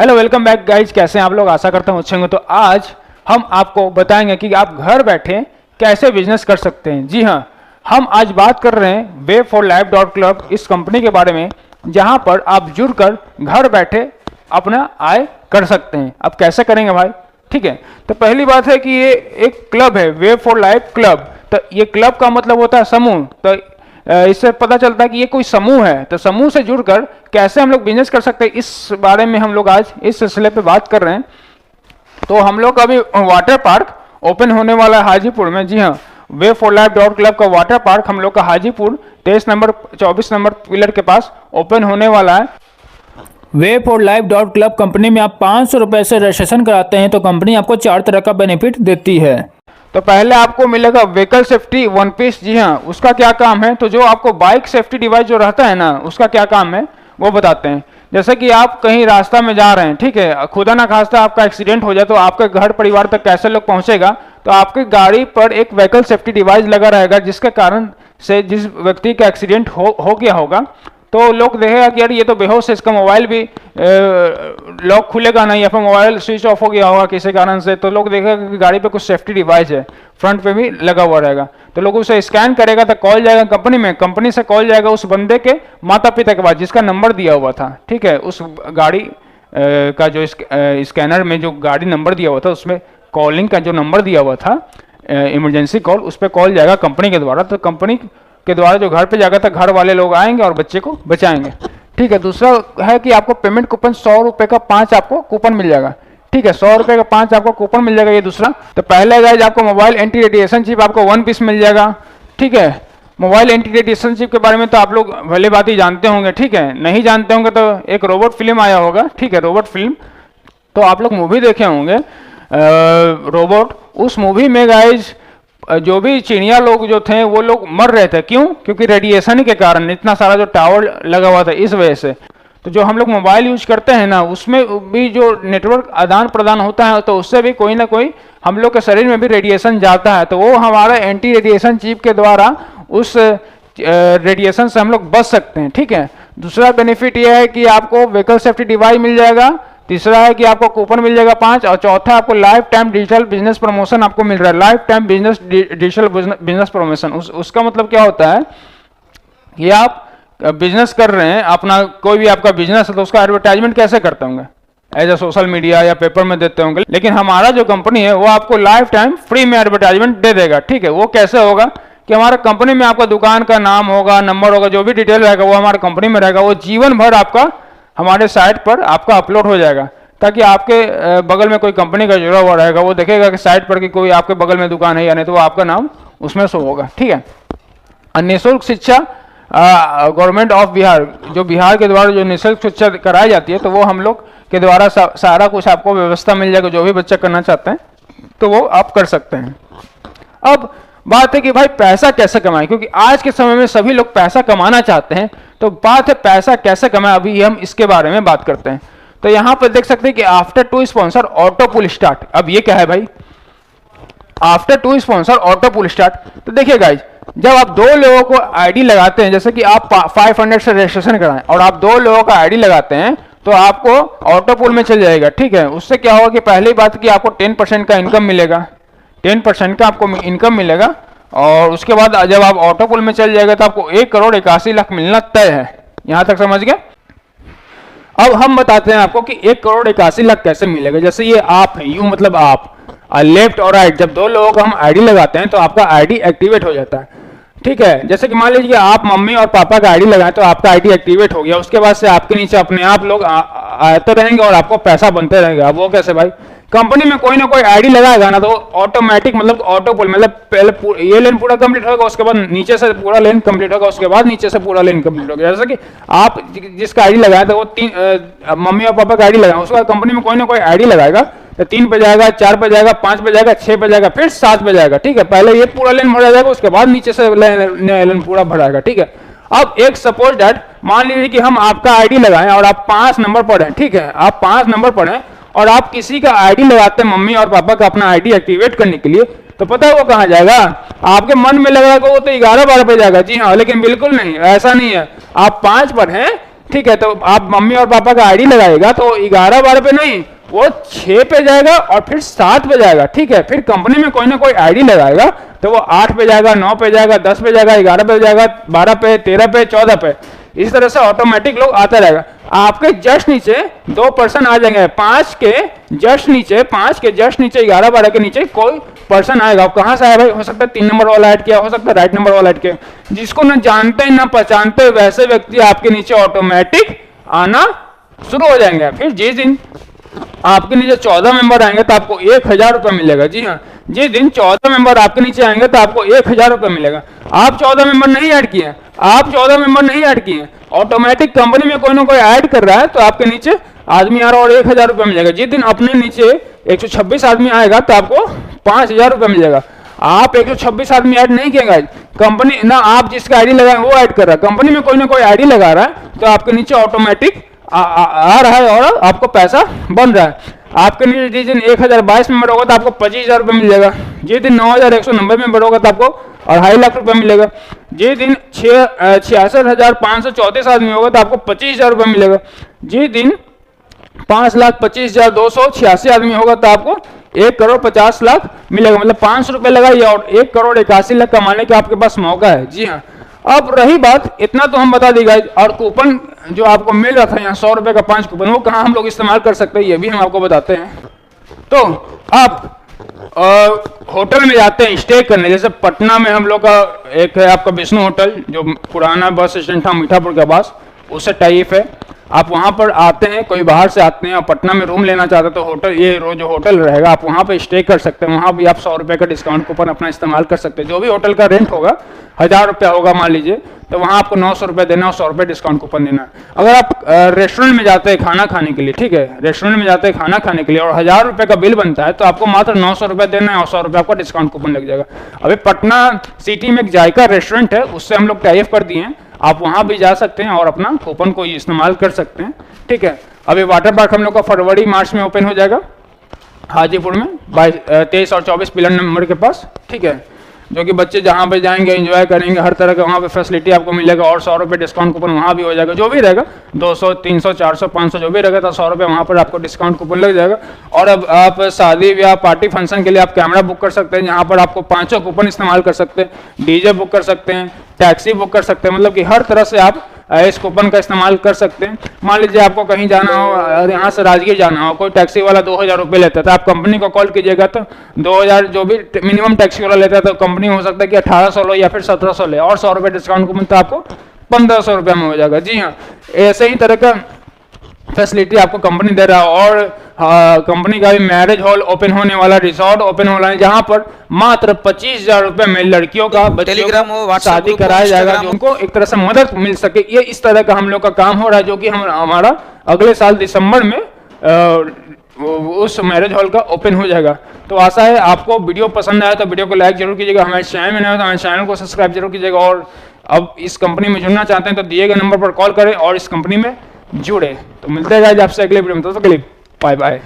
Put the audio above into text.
Hello welcome back guys, कैसे हैं आप लोग। आशा करता हूँ अच्छे होंगे। तो आज हम आपको बताएंगे कि आप घर बैठे कैसे बिजनेस कर सकते हैं। जी हाँ, हम आज बात कर रहे हैं Way4Life.club इस कंपनी के बारे में, जहां पर आप जुड़कर घर बैठे अपना आय कर सकते हैं। अब कैसे करेंगे भाई, ठीक है। तो पहली बात है कि ये एक क्लब है, Way4Life क्लब। तो ये क्लब का मतलब होता है समूह। तो इससे पता चलता है कि ये कोई समूह है। तो समूह से जुड़कर कैसे हम लोग बिजनेस कर सकते हैं, इस बारे में हम लोग आज इस सिलसिले पे बात कर रहे हैं। तो हम लोग अभी वाटर पार्क ओपन होने वाला है हाजीपुर में। जी हाँ, Way4Life.club का वाटर पार्क हम लोग का हाजीपुर 23 नंबर 24 नंबर पिलर के पास ओपन होने वाला है। Way4Life.club कंपनी में आप 500 रुपये से रजिस्ट्रेशन कराते हैं तो कंपनी आपको 4 तरह का बेनिफिट देती है। तो पहले आपको मिलेगा व्हीकल सेफ्टी 1 पीस। जी हाँ, उसका क्या काम है, तो जो आपको बाइक सेफ्टी डिवाइस जो रहता है ना, उसका क्या काम है वो बताते हैं। जैसे कि आप कहीं रास्ता में जा रहे हैं, ठीक है, खुदा ना खास्ता आपका एक्सीडेंट हो जाए तो आपके घर परिवार तक कैसे लोग पहुंचेगा। तो आपकी गाड़ी पर एक व्हीकल सेफ्टी डिवाइस लगा रहेगा, जिसके कारण से जिस व्यक्ति का एक्सीडेंट हो गया होगा तो लोग देखेगा कि यार ये तो बेहोश है, इसका मोबाइल भी लॉक खुलेगा नहीं, या फिर मोबाइल स्विच ऑफ हो गया होगा किसी कारण से। तो लोग देखेगा कि गाड़ी पे कुछ सेफ्टी डिवाइस है, फ्रंट पे भी लगा हुआ रहेगा। तो लोग उसे स्कैन करेगा तो कॉल जाएगा कंपनी में, कंपनी से कॉल जाएगा उस बंदे के माता पिता के पास जिसका नंबर दिया हुआ था, ठीक है। उस गाड़ी का जो स्कैनर में जो गाड़ी नंबर दिया हुआ था, उसमें कॉलिंग का जो नंबर दिया हुआ था, इमरजेंसी कॉल, उस पर कॉल जाएगा कंपनी के द्वारा। तो कंपनी के द्वारा जो घर पे जाएगा तो घर वाले लोग आएंगे और बच्चे को बचाएंगे, ठीक है। दूसरा है कि आपको पेमेंट कूपन 100 रुपये का 5 आपको कूपन मिल जाएगा, ठीक है। 100 रुपये का 5 आपको कूपन मिल जाएगा, ये दूसरा। तो पहले गाइज आपको मोबाइल एंटी रेडिएशन चिप आपको 1 पीस मिल जाएगा, ठीक है। मोबाइल एंटी रेडिएशन चिप के बारे में तो आप लोग भले बात ही जानते होंगे, ठीक है। नहीं जानते होंगे तो एक रोबोट फिल्म आया होगा, ठीक है, रोबोट फिल्म। तो आप लोग मूवी देखे होंगे रोबोट। उस मूवी में गाइज जो भी चिड़िया लोग जो थे वो लोग मर रहे थे, क्यों? क्योंकि रेडिएशन के कारण, इतना सारा जो टावर लगा हुआ था इस वजह से। तो जो हम लोग मोबाइल यूज करते हैं ना, उसमें भी जो नेटवर्क आदान प्रदान होता है तो उससे भी कोई ना कोई हम लोग के शरीर में भी रेडिएशन जाता है। तो वो हमारा एंटी रेडिएशन चिप के द्वारा उस रेडिएशन से हम लोग बच सकते हैं, ठीक है। दूसरा बेनिफिट ये है कि आपको व्हीकल सेफ्टी डिवाइस मिल जाएगा। तीसरा है कि आपको कूपन मिल जाएगा 5, और चौथा आपको life time digital business promotion आपको मिल रहा है। Life time digital business promotion उसका मतलब क्या होता है कि आप बिजनेस कर रहे हैं अपना, कोई भी आपका बिजनेस है तो उसका एडवर्टाइजमेंट कैसे करते होंगे, एज ए सोशल मीडिया या पेपर में देते होंगे। लेकिन हमारा जो कंपनी है वो आपको लाइफ टाइम फ्री में एडवर्टाइजमेंट दे देगा, ठीक है। वो कैसे होगा कि हमारे कंपनी में आपका दुकान का नाम होगा, नंबर होगा, जो भी डिटेल रहेगा वो हमारे कंपनी में रहेगा। वो जीवन भर आपका हमारे साइट पर आपका अपलोड हो जाएगा, ताकि आपके बगल में कोई कंपनी का जुड़ा हुआ रहेगा, वो देखेगा कि साइट पर कि कोई आपके बगल में दुकान है या नहीं, तो वो आपका नाम उसमें शो होगा, ठीक है। निःशुल्क शिक्षा गवर्नमेंट ऑफ बिहार, जो बिहार के द्वारा जो निःशुल्क शिक्षा कराई जाती है, तो वो हम लोग के द्वारा सारा कुछ आपको व्यवस्था मिल जाएगा। जो भी बच्चा करना चाहते हैं तो वो आप कर सकते हैं। अब बात है कि भाई पैसा कैसे कमाएं, क्योंकि आज के समय में सभी लोग पैसा कमाना चाहते हैं। तो बात है पैसा कैसे कमाएं, अभी हम इसके बारे में बात करते हैं। तो यहां पर देख सकते हैं कि आफ्टर 2 स्पॉन्सर ऑटो पुल स्टार्ट। अब ये क्या है भाई, आफ्टर 2 स्पॉन्सर ऑटो पुल स्टार्ट। तो देखिए गाइज, जब आप 2 लोगों को आईडी लगाते हैं, जैसे कि आप 500 से रजिस्ट्रेशन कराएं और आप 2 लोगों का आईडी लगाते हैं तो आपको ऑटो पुल में चल जाएगा, ठीक है। उससे क्या होगा कि पहली बात कि आपको 10% का इनकम मिलेगा, 10% का आपको इनकम मिलेगा। और उसके बाद जब आप ऑटो पुल में चल जाएगा तो आपको 1,81,00,000 मिलना तय है। यहां तक समझ गए। अब हम बताते हैं आपको कि 1,81,00,000 कैसे मिलेगा। जैसे ये आप है, यू मतलब आप, लेफ्ट और राइट, जब 2 लोगों का हम आईडी लगाते हैं तो आपका आईडी एक्टिवेट हो जाता है, ठीक है। जैसे कि मान लीजिए आप मम्मी और पापा का आईडी लगाएं तो आपका आईडी एक्टिवेट हो गया। उसके बाद से आपके नीचे अपने आप लोग आते रहेंगे और आपको पैसा बनते रहेगा। अब वो कैसे भाई, कंपनी में कोई ना कोई आईडी लगाएगा ना, तो ऑटोमेटिक मतलब ऑटो पुल, मतलब पहले ये लेन पूरा कंप्लीट होगा, उसके बाद नीचे से पूरा लेन कंप्लीट होगा, उसके बाद नीचे से पूरा लेन कंप्लीट होगा। जैसे कि आप जिसका आईडी लगाया था वो 3 मम्मी और पापा का आईडी लगाया, उसके बाद कंपनी में कोई ना कोई आईडी लगाएगा तो 3 पे जाएगा, 4 पे जाएगा, 5 पे जाएगा, 6 पे जाएगा, फिर 7 पे जाएगा, ठीक है। पहले ये पूरा लेन भरा जाएगा, उसके बाद नीचे से लेन पूरा भराएगा, ठीक है। अब एक सपोज दैट मान लीजिए कि हम आपका आईडी लगाएं और आप 5 नंबर पर हैं, ठीक है। आप 5 नंबर पर हैं और आप किसी का आईडी लगाते हैं मम्मी और पापा का अपना आईडी एक्टिवेट करने के लिए, तो पता है वो कहाँ जाएगा? आपके मन में लग रहा है कि वो तो 11-12 पे जाएगा। जी हाँ, लेकिन बिल्कुल नहीं, ऐसा नहीं है। आप 5 पर हैं ठीक है, तो आप मम्मी और पापा का आईडी लगाएगा तो 11-12 पे नहीं, वो 6 पे जाएगा और फिर 7 पे जाएगा। ठीक है, फिर कंपनी में कोई ना कोई आईडी लगाएगा तो वो 8 पे जाएगा, 9 पे जाएगा, 10 पे जाएगा, 11 पे जाएगा, 12 पे, 13 पे, 14 पे, इस तरह से ऑटोमेटिक लोग आता रहेगा। आपके जस्ट नीचे 2 पर्सन आ जाएंगे, 5 के जस्ट नीचे 11-12 के नीचे कोई पर्सन आएगा। आप कहाँ से आए भाई? हो सकता है 3 नंबर वाला ऐड किया, हो सकता है राइट नंबर वाला ऐड किया, जिसको ना जानते ना पहचानते वैसे व्यक्ति आपके नीचे ऑटोमेटिक आना शुरू हो जाएंगे। फिर जिस दिन आपके नीचे 14 मेंबर आएंगे तो आपको 1000 रुपये मिलेगा। जी हाँ, जिस दिन 14 मेंबर आपके नीचे आएंगे तो आपको 1000 रुपये मिलेगा। आप 14 मेंबर नहीं ऐड किए, ऑटोमेटिक कंपनी में कोई ना कोई ऐड कर रहा है तो आपके नीचे आदमी आ रहा है और 1000 रुपये मिलेगा। जिस दिन अपने नीचे 126 आदमी आएगा तो आपको 5000 रुपये मिलेगा। आप 126 आदमी ऐड नहीं किएगा, कंपनी ना आप जिसका आईडी लगाए वो ऐड कर रहा है, कंपनी में कोई ना कोई आईडी लगा रहा है तो आपके नीचे ऑटोमेटिक आ रहा है और आपको पैसा बन रहा है। आपके नीचे जिस दिन 1022 मेंबर होगा तो आपको 25,000 रुपये मिलेगा। जिस दिन 9190 मेंबर होगा तो आपको 2.5 लाख रुपये मिलेगा। जिस दिन 66,534 आदमी होगा तो आपको 25,000 रुपये मिलेगा। जिस दिन 5,25,286 आदमी होगा तो आपको 1,50,00,000 मिलेगा। मतलब 500 रुपये लगाइए और 1,81,00,000 कमाने का आपके पास मौका है। जी हाँ, अब रही बात, इतना तो हम बता दी गाइस। और कूपन जो आपको मिल रहा था यहाँ 100 रुपये का 5 कूपन, वो कहाँ हम लोग इस्तेमाल कर सकते हैं ये भी हम आपको बताते हैं। तो आप होटल में जाते हैं स्टे करने, जैसे पटना में हम लोग का एक है आपका विष्णु होटल, जो पुराना बस स्टैंड था मीठापुर के पास, उससे टाइप है। आप वहाँ पर आते हैं, कोई बाहर से आते हैं और पटना में रूम लेना चाहते हैं तो होटल, ये जो होटल रहेगा आप वहाँ पे स्टे कर सकते हैं। वहाँ भी आप 100 रुपये का डिस्काउंट कूपन अपना इस्तेमाल कर सकते हैं। जो भी होटल का रेंट होगा 1000 रुपया होगा मान लीजिए, तो वहाँ आपको 900 रुपये देना और 100 रुपये डिस्काउंट कूपन देना। अगर आप रेस्टोरेंट में जाते हैं खाना खाने के लिए, ठीक है, रेस्टोरेंट में जाते हैं खाना खाने के लिए और 1000 रुपये का बिल बनता है तो आपको मात्र 900 रुपये देना है और 100 रुपये आपका डिस्काउंट कूपन लग जाएगा। अभी पटना सिटी में एक जायका रेस्टोरेंट है, उससे हम लोग टाइप कर दिए हैं, आप वहाँ भी जा सकते हैं और अपना कूपन को इस्तेमाल कर सकते हैं। ठीक है, अभी वाटर पार्क हम लोग का फरवरी मार्च में ओपन हो जाएगा हाजीपुर में 23 और 24 पिलर नंबर के पास। ठीक है, जो कि बच्चे जहाँ पे जाएंगे एंजॉय करेंगे, हर तरह का वहाँ पे फैसिलिटी आपको मिलेगा और 100 रुपये डिस्काउंट कूपन वहाँ भी हो जाएगा। जो भी रहेगा 200, 300, 400, 500 जो भी रहेगा तो 100 रुपये वहाँ पर आपको डिस्काउंट कूपन लग जाएगा। और अब आप शादी या पार्टी फंक्शन के लिए आप कैमरा बुक कर सकते हैं, जहाँ पर आपको 5 कूपन इस्तेमाल कर सकते हैं। डीजे बुक कर सकते हैं, टैक्सी बुक कर सकते हैं, मतलब कि हर तरह से आप इस कूपन का इस्तेमाल कर सकते हैं। मान लीजिए आपको कहीं जाना हो, यहाँ से राजगीर जाना हो, कोई टैक्सी वाला 2000 रुपये लेता है तो आप कंपनी को कॉल कीजिएगा तो 2000 जो भी मिनिमम टैक्सी वाला लेता है तो कंपनी हो सकता है कि 1800 लो या फिर 1700 ले, और 100 रुपये डिस्काउंट कूपन तो आपको 1500 रुपये में हो जाएगा। जी हाँ, ऐसे ही तरह का फैसिलिटी आपको कंपनी दे रहा है। और कंपनी का भी मैरिज हॉल ओपन होने वाला, रिसोर्ट ओपन होना है, जहां पर मात्र 25,000 रुपए में लड़कियों का टेलीग्राम हो, शादी कराया जाएगा, जो उनको एक तरह से मदद मिल सके। ये इस तरह का हम लोग का काम हो रहा है, जो कि हमारा अगले साल दिसंबर में उस मैरिज हॉल का ओपन हो जाएगा। तो आशा है आपको वीडियो पसंद आया तो वीडियो को लाइक जरूर कीजिएगा, हमारे चैनल में नए हो तो हमारे चैनल को सब्सक्राइब जरूर कीजिएगा। और अब इस कंपनी में जुड़ना चाहते हैं तो दिए गए नंबर पर कॉल करें और इस कंपनी में जुड़े। तो मिलते हैं आपसे अगले वीडियो में, तो बाय बाय।